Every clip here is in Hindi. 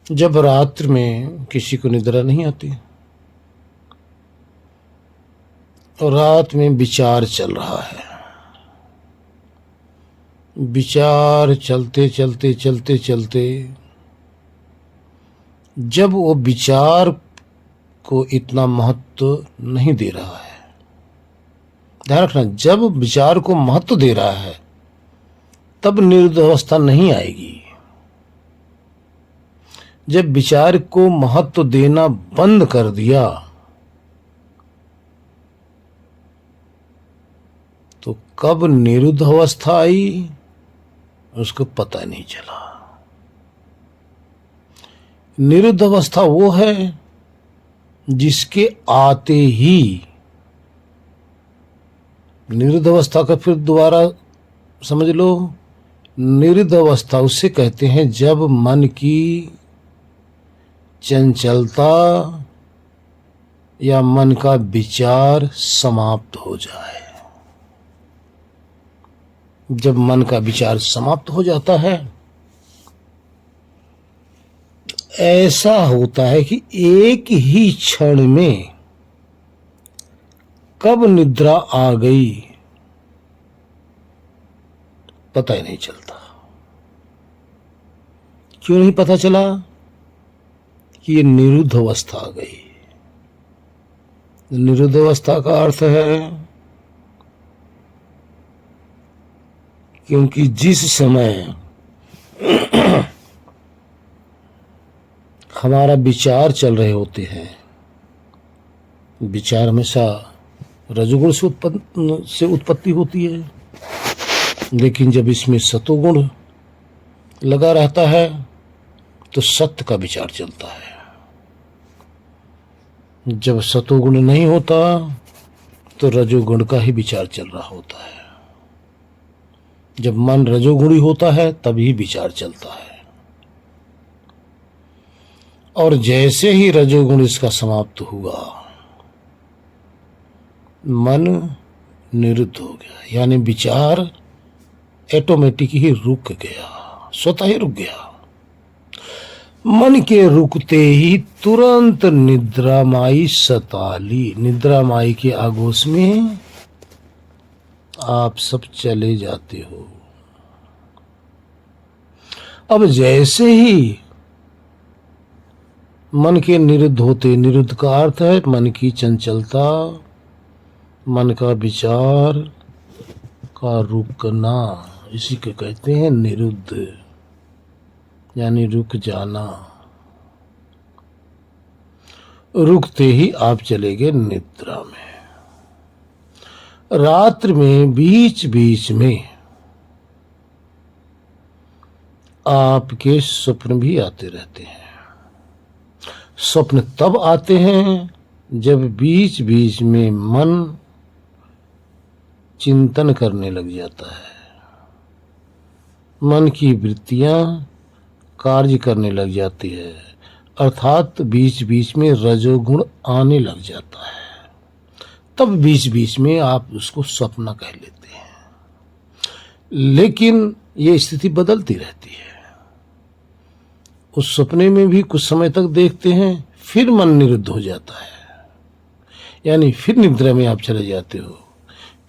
जब रात्र में किसी को निद्रा नहीं आती और रात में विचार चल रहा है, विचार चलते चलते चलते चलते जब वो विचार को इतना महत्व नहीं दे रहा है, ध्यान रखना, जब विचार को महत्व दे रहा है तब निरुद्ध अवस्था नहीं आएगी। जब विचार को महत्व देना बंद कर दिया तो कब निरुद्ध अवस्था आई उसको पता नहीं चला। निरुद्ध अवस्था वो है जिसके आते ही, निरुद्ध अवस्था का फिर दोबारा समझ लो, निरुद्ध अवस्था उससे कहते हैं जब मन की चंचलता या मन का विचार समाप्त हो जाए। जब मन का विचार समाप्त हो जाता है, ऐसा होता है कि एक ही क्षण में कब निद्रा आ गई पता ही नहीं चलता। क्यों नहीं पता चला? कि ये निरुद्ध अवस्था आ गई। निरुद्ध अवस्था का अर्थ है क्योंकि जिस समय हमारा विचार चल रहे होते हैं, विचार हमेशा रजोगुण से उत्पत्ति होती है, लेकिन जब इसमें सतोगुण लगा रहता है तो सत्य का विचार चलता है। जब सतोगुण नहीं होता तो रजोगुण का ही विचार चल रहा होता है। जब मन रजोगुणी होता है तभी विचार चलता है, और जैसे ही रजोगुण इसका समाप्त हुआ मन निरुद्ध हो गया, यानी विचार ऑटोमेटिक ही रुक गया, स्वतः ही रुक गया। मन के रुकते ही तुरंत निद्रामाई सताली, निद्रामाई के आगोश में आप सब चले जाते हो। अब जैसे ही मन के निरुद्ध होते, निरुद्ध का अर्थ है मन की चंचलता, मन का विचार का रुकना, इसी को कहते हैं निरुद्ध, यानी रुक जाना। रुकते ही आप चले गए निद्रा में। रात्र में बीच बीच में आपके स्वप्न भी आते रहते हैं। स्वप्न तब आते हैं जब बीच बीच में मन चिंतन करने लग जाता है, मन की वृत्तियां कार्य करने लग जाती है, अर्थात बीच बीच में रजोगुण आने लग जाता है। तब बीच बीच में आप उसको स्वप्न कह लेते हैं, लेकिन ये स्थिति बदलती रहती है। उस सपने में भी कुछ समय तक देखते हैं, फिर मन निरुद्ध हो जाता है, यानी फिर निद्रा में आप चले जाते हो।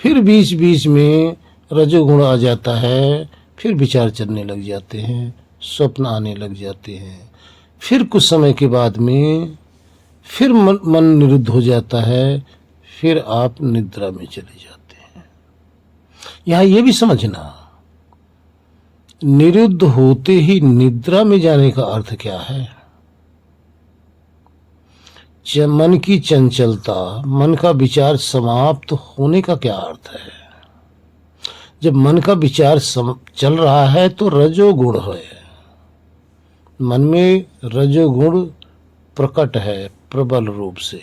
फिर बीच बीच में रजोगुण आ जाता है, फिर विचार चलने लग जाते हैं, स्वप्न आने लग जाते हैं। फिर कुछ समय के बाद में फिर मन निरुद्ध हो जाता है, फिर आप निद्रा में चले जाते हैं। यहां ये भी समझना, निरुद्ध होते ही निद्रा में जाने का अर्थ क्या है। मन की चंचलता, मन का विचार समाप्त होने का क्या अर्थ है। जब मन का विचार चल रहा है तो रजोगुण है, मन में रजोगुण प्रकट है प्रबल रूप से,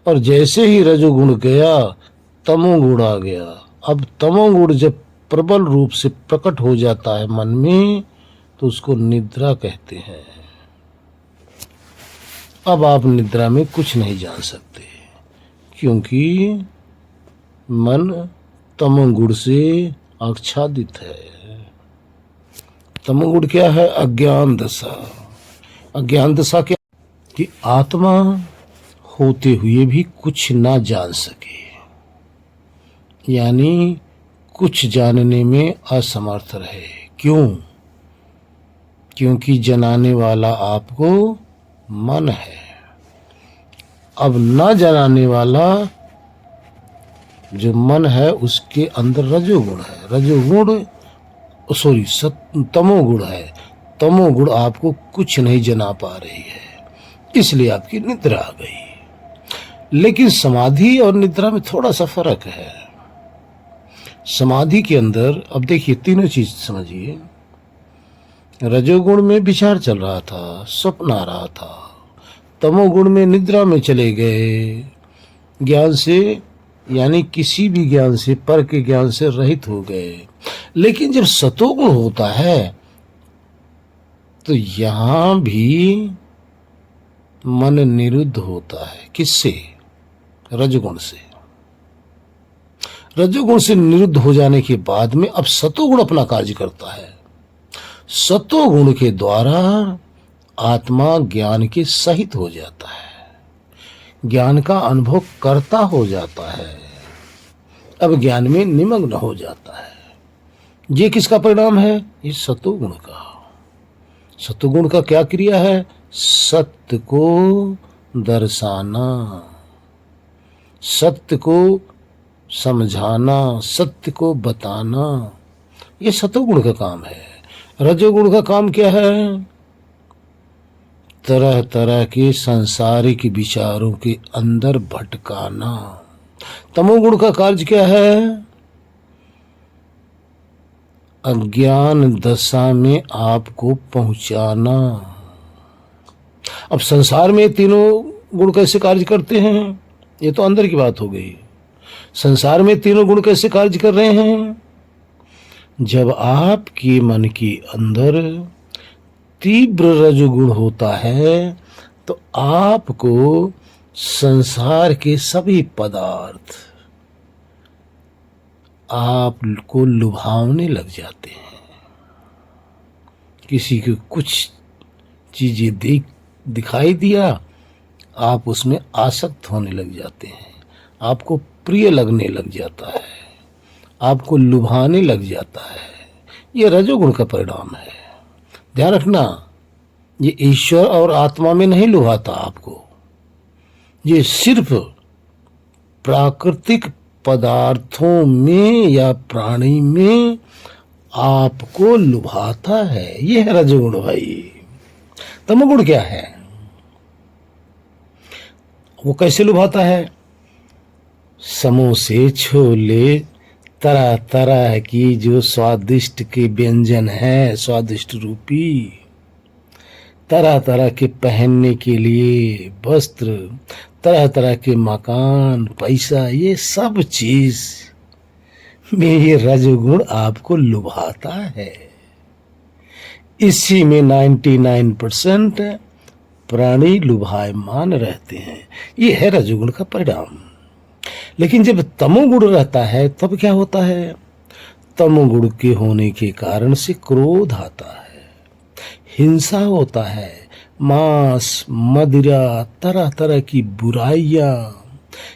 और जैसे ही रजोगुण गया तमोगुण आ गया। अब तमोगुण जब प्रबल रूप से प्रकट हो जाता है मन में तो उसको निद्रा कहते हैं। अब आप निद्रा में कुछ नहीं जान सकते, क्योंकि मन तमोगुण से आच्छादित है। तमोगुण क्या है? अज्ञान दशा। अज्ञान दशा क्या कि आत्मा होते हुए भी कुछ ना जान सके, यानी कुछ जानने में असमर्थ रहे। क्यों? क्योंकि जनाने वाला आपको मन है। अब न जनाने वाला जो मन है उसके अंदर रजोगुण है, रजोगुण सॉरी तमोगुण है। तमोगुण आपको कुछ नहीं जना पा रही है, इसलिए आपकी निद्रा आ गई। लेकिन समाधि और निद्रा में थोड़ा सा फर्क है। समाधि के अंदर अब देखिए तीनों चीज समझिए। रजोगुण में विचार चल रहा था, स्वप्न आ रहा था। तमोगुण में निद्रा में चले गए, ज्ञान से यानी किसी भी ज्ञान से, पर के ज्ञान से रहित हो गए। लेकिन जब सतोगुण होता है तो यहां भी मन निरुद्ध होता है। किससे? रजोगुण से। रजोगुण से निरुद्ध हो जाने के बाद में अब सतोगुण अपना कार्य करता है। सतोगुण के द्वारा आत्मा ज्ञान के सहित हो जाता है, ज्ञान का अनुभव करता हो जाता है, अब ज्ञान में निमग्न हो जाता है। ये किसका परिणाम है? ये सतोगुण का। सतोगुण का क्या क्रिया है? सत्य को दर्शाना, सत्य को समझाना, सत्य को बताना, ये सतोगुण का काम है। रजोगुण का काम क्या है? तरह तरह के सांसारिक विचारों के अंदर भटकाना। तमोगुण का कार्य क्या है? अज्ञान दशा में आपको पहुंचाना। अब संसार में तीनों गुण कैसे कार्य करते हैं? ये तो अंदर की बात हो गई। संसार में तीनों गुण कैसे कार्य कर रहे हैं? जब आपके मन के अंदर तीव्र रजोगुण होता है तो आपको संसार के सभी पदार्थ आपको लुभावने लग जाते हैं। किसी को कुछ चीजें दिखाई दिया, आप उसमें आसक्त होने लग जाते हैं, आपको प्रिय लगने लग जाता है, आपको लुभाने लग जाता है। ये रजोगुण का परिणाम है। ध्यान रखना, ये ईश्वर और आत्मा में नहीं लुभाता आपको, ये सिर्फ प्राकृतिक पदार्थों में या प्राणी में आपको लुभाता है। ये है रजोगुण भाई। तमोगुण क्या है? वो कैसे लुभाता है? समोसे, छोले, तरह तरह की जो स्वादिष्ट के व्यंजन है, स्वादिष्ट रूपी, तरह तरह के पहनने के लिए वस्त्र, तरह तरह के मकान, पैसा, ये सब चीज में ये रजोगुण आपको लुभाता है। इसी में 99% प्राणी लुभायमान रहते हैं। ये है रजोगुण का परिणाम। लेकिन जब तमोगुण रहता है तब क्या होता है? तमोगुण के होने के कारण से क्रोध आता है, हिंसा होता है, मांस, मदिरा, तरह तरह की बुराइयां,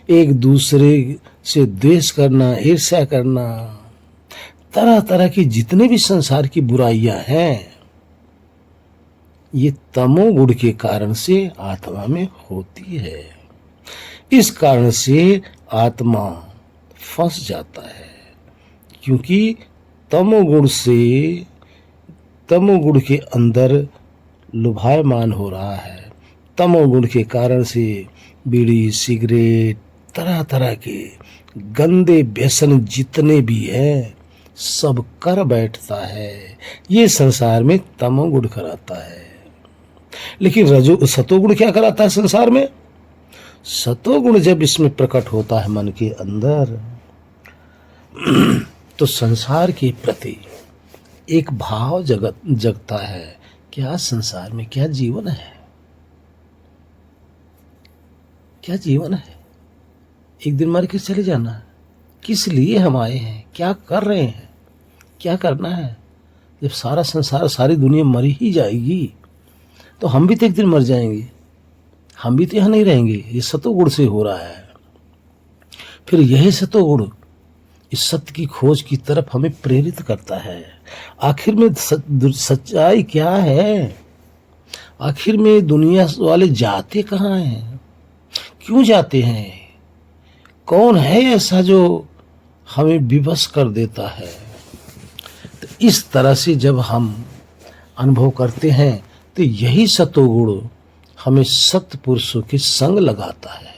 एक दूसरे से द्वेष करना, ईर्ष्या करना, तरह तरह की जितने भी संसार की बुराइयां हैं, ये तमोगुण के कारण से आत्मा में होती है। इस कारण से आत्मा फंस जाता है, क्योंकि तमोगुण के अंदर लुभायमान हो रहा है। तमोगुण के कारण से बीड़ी, सिगरेट, तरह तरह के गंदे व्यसन जितने भी हैं सब कर बैठता है। ये संसार में तमोगुण कराता है। लेकिन सतोगुण क्या कराता है संसार में? सतोगुण जब इसमें प्रकट होता है मन के अंदर तो संसार के प्रति एक भाव जगता है। क्या संसार में क्या जीवन है? क्या जीवन है? एक दिन मर के चले जाना। किस लिए हम आए हैं? क्या कर रहे हैं? क्या करना है? जब सारा संसार, सारी दुनिया मर ही जाएगी तो हम भी तो एक दिन मर जाएंगे, हम भी तो यहाँ नहीं रहेंगे। ये सतोगुण से हो रहा है। फिर यही सतोगुण इस सत्य की खोज की तरफ हमें प्रेरित करता है। आखिर में सच्चाई क्या है? आखिर में दुनिया वाले जाते कहाँ हैं? क्यों जाते हैं? कौन है ऐसा जो हमें विवश कर देता है? तो इस तरह से जब हम अनुभव करते हैं तो यही सतोगुण हमें सत्य पुरुषों के संग लगाता है,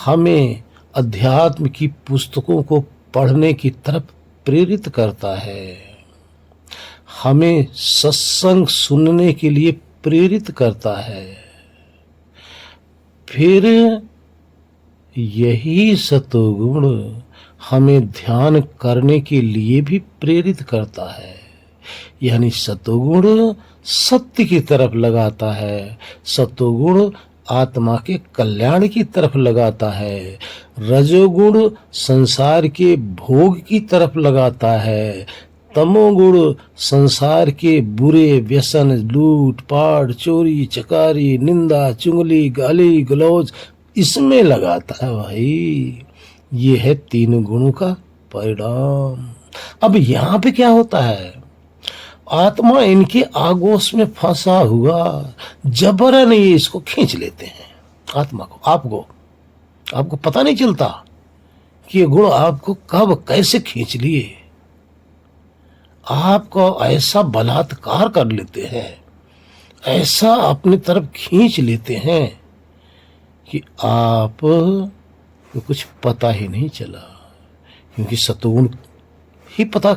हमें अध्यात्म की पुस्तकों को पढ़ने की तरफ प्रेरित करता है, हमें सत्संग सुनने के लिए प्रेरित करता है। फिर यही सतोगुण हमें ध्यान करने के लिए भी प्रेरित करता है। यानी सतोगुण सत्य की तरफ लगाता है, सतोगुण आत्मा के कल्याण की तरफ लगाता है, रजोगुण संसार के भोग की तरफ लगाता है, तमोगुण संसार के बुरे व्यसन, लूट पाट, चोरी चकारी, निंदा चुगली, गाली गलौज इसमें लगाता है। भाई ये है तीन गुणों का परिणाम। अब यहाँ पे क्या होता है? आत्मा इनके आगोश में फंसा हुआ जबरन ये इसको खींच लेते हैं, आत्मा को, आपको पता नहीं चलता कि ये गुण आपको कब कैसे खींच लिए। आपको ऐसा बलात्कार कर लेते हैं, ऐसा अपनी तरफ खींच लेते हैं कि आप को कुछ पता ही नहीं चला, क्योंकि सतोगुण ही पता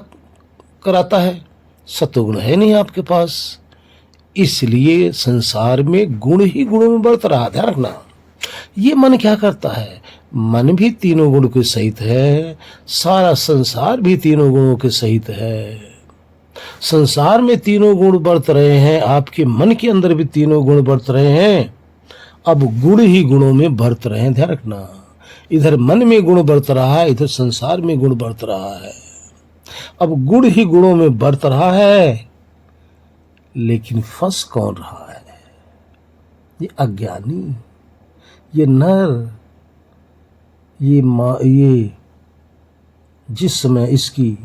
कराता है, सतोगुण है नहीं आपके पास। इसलिए संसार में गुण ही गुणों में बढ़ता रहा। ध्यान रखना, ये मन क्या करता है? मन भी तीनों गुण के सहित है, सारा संसार भी तीनों गुणों के सहित है। संसार में तीनों गुण बरत रहे हैं, आपके मन के अंदर भी तीनों गुण बरत रहे हैं। अब गुण ही गुणों में बरत रहे हैं। ध्यान रखना, इधर मन में गुण बरत रहा है, इधर संसार में गुण बरत रहा है। अब गुण ही गुणों में बरत रहा है, लेकिन फंस कौन रहा है? ये अज्ञानी, ये नर, ये जिस समय इसकी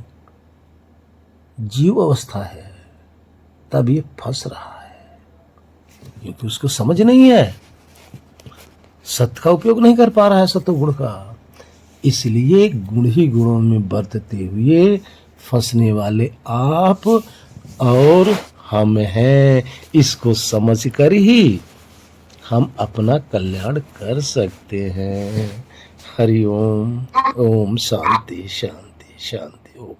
जीव अवस्था है तब ये फंस रहा है, क्योंकि उसको समझ नहीं है, सत्य का उपयोग नहीं कर पा रहा है, सत्वगुण का। इसलिए गुण ही गुणों में बरतते हुए फंसने वाले आप और हम हैं। इसको समझ कर ही हम अपना कल्याण कर सकते हैं। हरि ओम। ओम शांति शांति शांति। ओम।